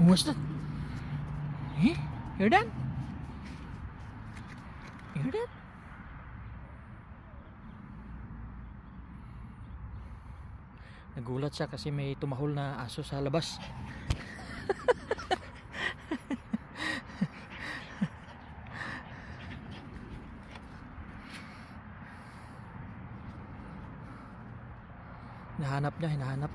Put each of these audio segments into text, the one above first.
What's that? Eh? Hear that? Hear that? Nagulat siya kasi may tumahol na aso sa labas. Hinahanap niya, hinahanap.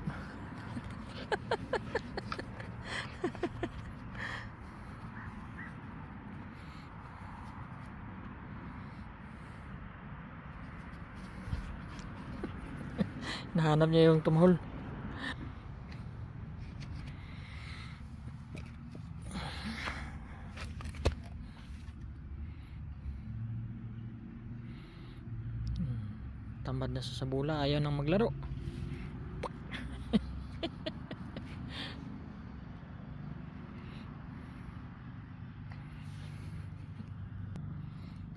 Nahanap niya yung tumahol. Tamad na sa sabula, ayaw nang maglaro.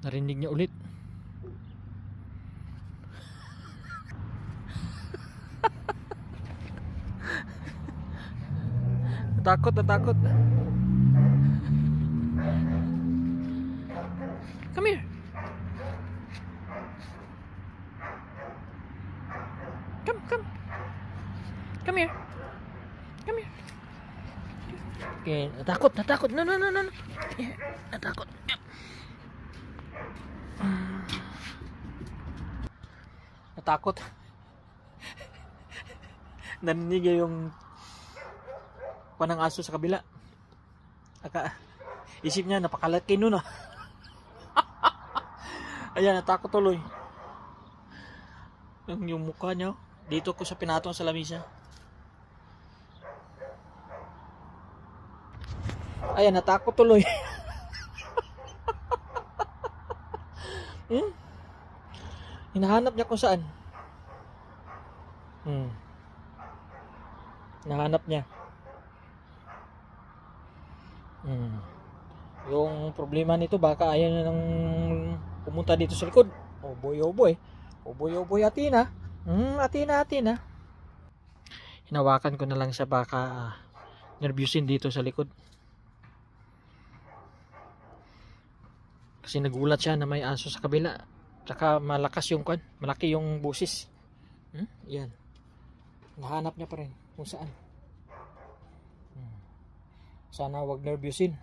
Narinig niya ulit. Natakot, natakot. Come here. Come, come. Come here. Come here. Okay, natakot, natakot. No, no, no, no. Natakot. Natakot. Narinig niya yung panang aso sa kabila. Isip niya napakalaki nun ah. Ayan, natakot tuloy. Yung mukha niya dito ko sa pinatong sa lamisa. Ayan, natakot tuloy. Hinahanap niya kung saan. Hinahanap niya. Yung problema nito baka ayaw na nang pumunta dito sa likod. Oh boy, oh boy. Oh boy, oh boy, Athena. Athena, Athena. Hinawakan ko na lang siya baka nervyusin dito sa likod. Kasi nagulat siya na may aso sa kabila. Tsaka malakas yung kwan, malaki yung busis. Yan. Nahanap niya pa rin kung saan. Sana wag nervyusin.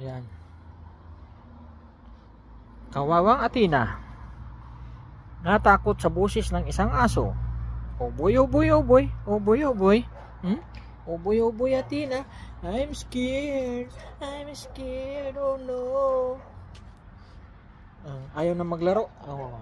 Yan. Kawawang Athena. Natakot sa busis ng isang aso. Oh boy, oh boy, oh boy. Oh boy, oh boy. Oh boy, Athena. I'm scared. I'm scared. Oh no. Ayaw na maglaro. Oh.